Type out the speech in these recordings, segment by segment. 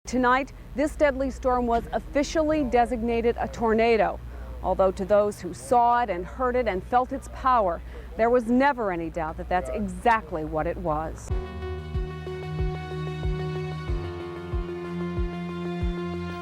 Tonight, this deadly storm was officially designated a tornado. Although to those who saw it and heard it and felt its power, there was never any doubt that that's exactly what it was.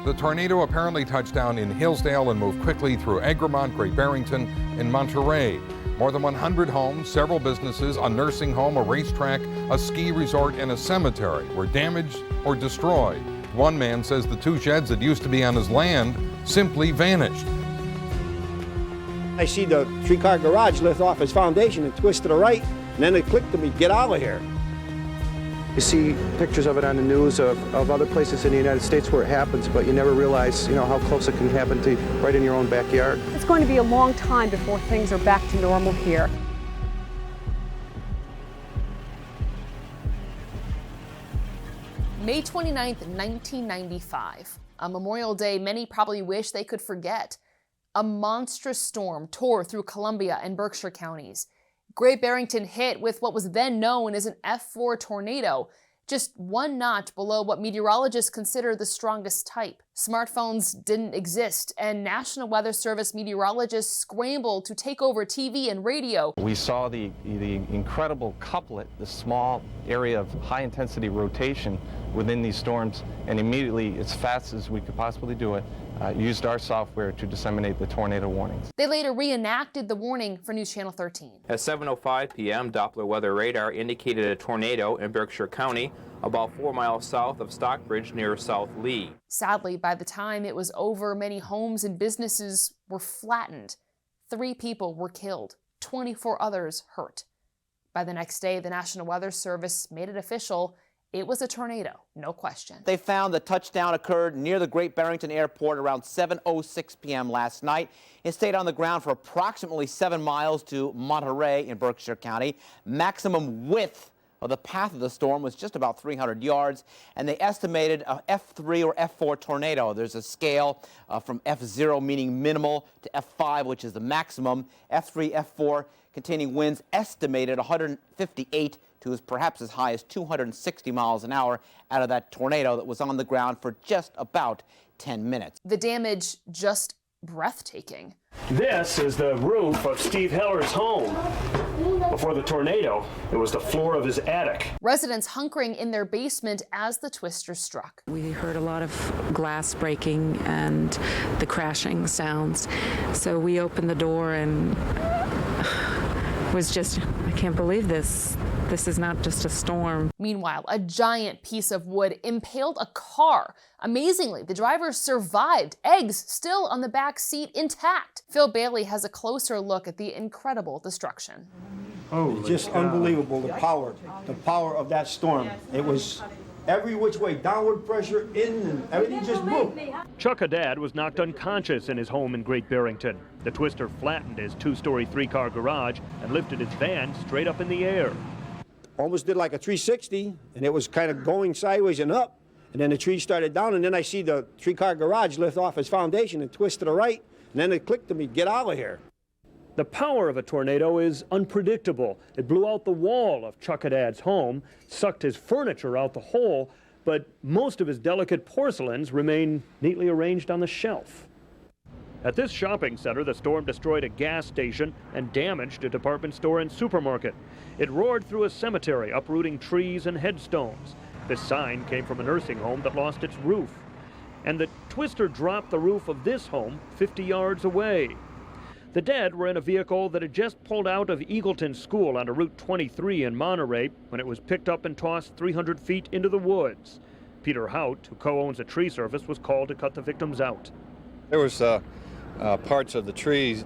The tornado apparently touched down in Hillsdale and moved quickly through Egremont, Great Barrington, and Monterey. More than 100 homes, several businesses, a nursing home, a racetrack, a ski resort, and a cemetery were damaged or destroyed. One man says the two sheds that used to be on his land simply vanished. I see the three-car garage lift off its foundation and twist to the right, and then it clicked to me, get out of here. You see pictures of it on the news of other places in the United States where it happens, but you never realize, how close it can happen to right in your own backyard. It's going to be a long time before things are back to normal here. May 29th, 1995, a Memorial Day many probably wish they could forget. A monstrous storm tore through Columbia and Berkshire counties. Great Barrington hit with what was then known as an F4 tornado, just one notch below what meteorologists consider the strongest type. Smartphones didn't exist, and National Weather Service meteorologists scrambled to take over TV and radio. We saw the incredible couplet, the small area of high-intensity rotation within these storms, and immediately, as fast as we could possibly do it, used our software to disseminate the tornado warnings. They later reenacted the warning for NewsChannel 13. At 7:05 p.m., Doppler weather radar indicated a tornado in Berkshire County, about 4 miles south of Stockbridge near South Lee. Sadly, by the time it was over, many homes and businesses were flattened. 3 people were killed, 24 others hurt. By the next day, the National Weather Service made it official. It was a tornado, no question. They found the touchdown occurred near the Great Barrington Airport around 7:06 p.m. last night. It stayed on the ground for approximately 7 miles to Monterey in Berkshire County. Maximum width of the path of the storm was just about 300 yards, and they estimated a F3 or F4 tornado. There's a scale from F0, meaning minimal, to F5, which is the maximum. F3, F4, containing winds estimated 158 to perhaps as high as 260 miles an hour out of that tornado that was on the ground for just about 10 minutes. The damage just breathtaking. This is the roof of Steve Heller's home. Before the tornado, it was the floor of his attic. Residents hunkering in their basement as the twister struck. We heard a lot of glass breaking and the crashing sounds. So we opened the door and was just, I can't believe this. This is not just a storm. Meanwhile, a giant piece of wood impaled a car. Amazingly, the driver survived, eggs still on the back seat intact. Phil Bailey has a closer look at the incredible destruction. It's just unbelievable, the power of that storm. It was every which way, downward pressure in, and everything just moved. Chuck Haddad was knocked unconscious in his home in Great Barrington. The twister flattened his 2-story 3-car garage and lifted his van straight up in the air. Almost did like a 360, and it was kind of going sideways and up, and then the tree started down, and then I see the 3-car garage lift off its foundation and twist to the right, and then it clicked to me, get out of here. The power of a tornado is unpredictable. It blew out the wall of Chuck Haddad's home, sucked his furniture out the hole, but most of his delicate porcelains remain neatly arranged on the shelf. At this shopping center, the storm destroyed a gas station and damaged a department store and supermarket. It roared through a cemetery, uprooting trees and headstones. This sign came from a nursing home that lost its roof. And the twister dropped the roof of this home 50 yards away. The dead were in a vehicle that had just pulled out of Eagleton School on Route 23 in Monterey when it was picked up and tossed 300 feet into the woods. Peter Hout, who co-owns a tree service, was called to cut the victims out. There was parts of the trees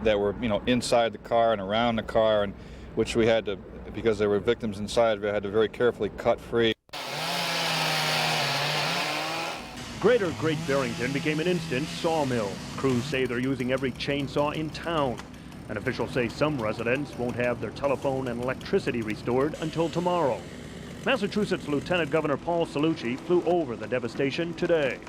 that were, inside the car and around the car, and which we had to, because there were victims inside, we had to very carefully cut free. Greater Great Barrington became an instant sawmill. Crews say they're using every chainsaw in town. And officials say some residents won't have their telephone and electricity restored until tomorrow. Massachusetts Lieutenant Governor Paul Cellucci flew over the devastation today.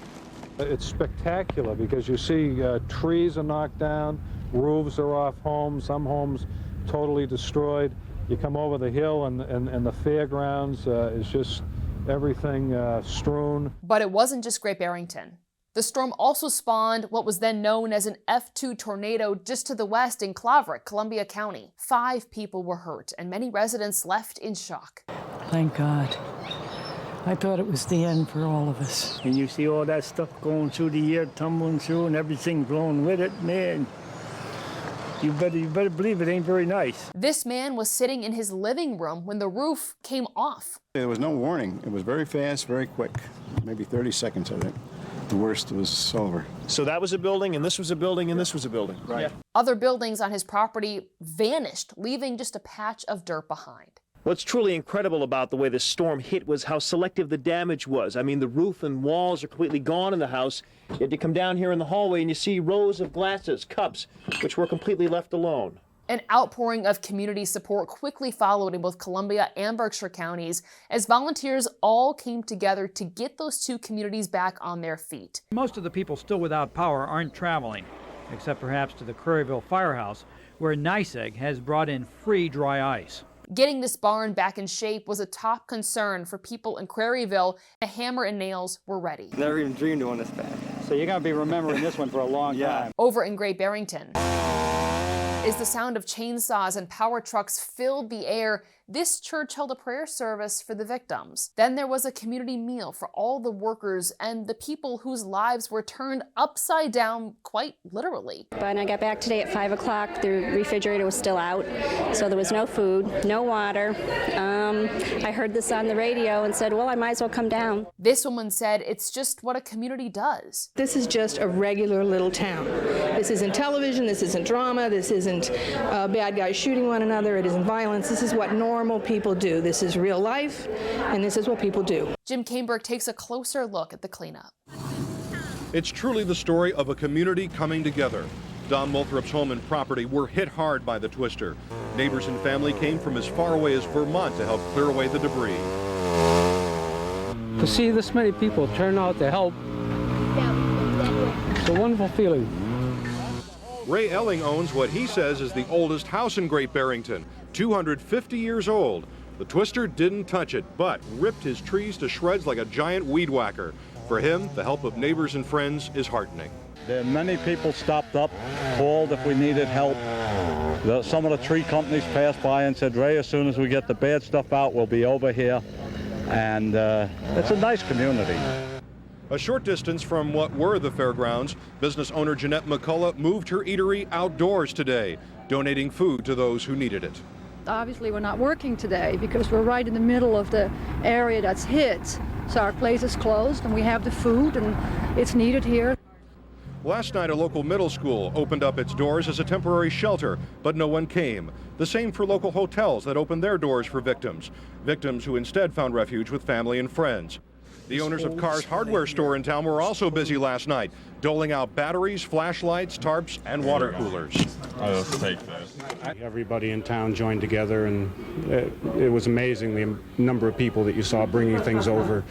It's spectacular because you see trees are knocked down, roofs are off homes, some homes totally destroyed. You come over the hill and the fairgrounds is just everything strewn. But it wasn't just Great Barrington. The storm also spawned what was then known as an F2 tornado just to the west in Claverick, Columbia County. 5 people were hurt, and many residents left in shock. Thank God. I thought it was the end for all of us. And you see all that stuff going through the air, tumbling through, and everything blowing with it, man. You better believe it ain't very nice. This man was sitting in his living room when the roof came off. There was no warning. It was very fast, very quick. Maybe 30 seconds, I think. The worst was over. So that was a building, and this was a building, and this was a building. Right. Yeah. Other buildings on his property vanished, leaving just a patch of dirt behind. What's truly incredible about the way the storm hit was how selective the damage was. I mean, the roof and walls are completely gone in the house, yet you come down here in the hallway and you see rows of glasses, cups, which were completely left alone. An outpouring of community support quickly followed in both Columbia and Berkshire counties as volunteers all came together to get those 2 communities back on their feet. Most of the people still without power aren't traveling, except perhaps to the Curryville Firehouse, where NYSEG has brought in free dry ice. Getting this barn back in shape was a top concern for people in Craryville. A hammer and nails were ready. Never even dreamed of doing this back. So you're going to be remembering this one for a long time. Over in Great Barrington, as the sound of chainsaws and power trucks filled the air, this church held a prayer service for the victims. Then there was a community meal for all the workers and the people whose lives were turned upside down, quite literally. When I got back today at 5 o'clock, the refrigerator was still out, so there was no food, no water. I heard this on the radio and said, well, I might as well come down. This woman said it's just what a community does. This is just a regular little town. This isn't television, this isn't drama, this isn't bad guys shooting one another, it isn't violence. This is what normal people do. This is real life, and this is what people do. Jim Cainberg takes a closer look at the cleanup. It's truly the story of a community coming together. Don Multhrup's home and property were hit hard by the twister. Neighbors and family came from as far away as Vermont to help clear away the debris. To see this many people turn out to help, it's a wonderful feeling. Ray Elling owns what he says is the oldest house in Great Barrington, 250 years old. The twister didn't touch it, but ripped his trees to shreds like a giant weed whacker. For him, the help of neighbors and friends is heartening. There are many people stopped up, called if we needed help. Some of the tree companies passed by and said, Ray, as soon as we get the bad stuff out, we'll be over here. And it's a nice community. A short distance from what were the fairgrounds, business owner Jeanette McCullough moved her eatery outdoors today, donating food to those who needed it. Obviously, we're not working today because we're right in the middle of the area that's hit. So our place is closed and we have the food and it's needed here. Last night, a local middle school opened up its doors as a temporary shelter, but no one came. The same for local hotels that opened their doors for victims who instead found refuge with family and friends. The owners of Carr's hardware store in town were also busy last night, doling out batteries, flashlights, tarps, and water coolers. I'll just take that. Everybody in town joined together, and it was amazing the number of people that you saw bringing things over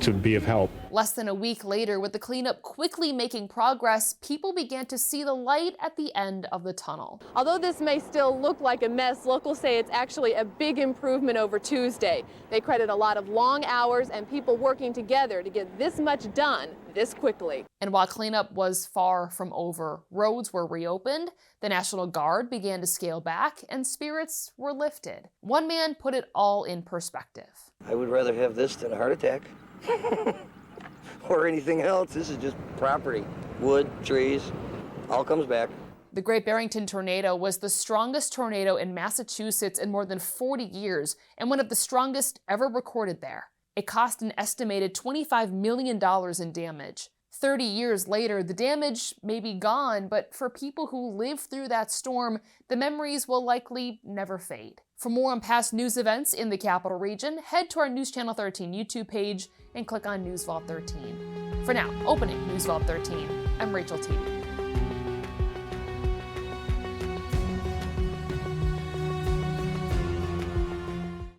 to be of help. Less than a week later, with the cleanup quickly making progress, people began to see the light at the end of the tunnel. Although this may still look like a mess, locals say it's actually a big improvement over Tuesday. They credit a lot of long hours and people working together to get this much done this quickly. And while cleanup was far from over, roads were reopened, the National Guard began to scale back, and spirits were lifted. One man put it all in perspective. I would rather have this than a heart attack. Or anything else. This is just property. Wood, trees, all comes back. The Great Barrington tornado was the strongest tornado in Massachusetts in more than 40 years and one of the strongest ever recorded there. It cost an estimated $25 million in damage. 30 years later, the damage may be gone, but for people who lived through that storm, the memories will likely never fade. For more on past news events in the Capital Region, head to our News Channel 13 YouTube page and click on News Vault 13. For now, opening News Vault 13, I'm Rachel T.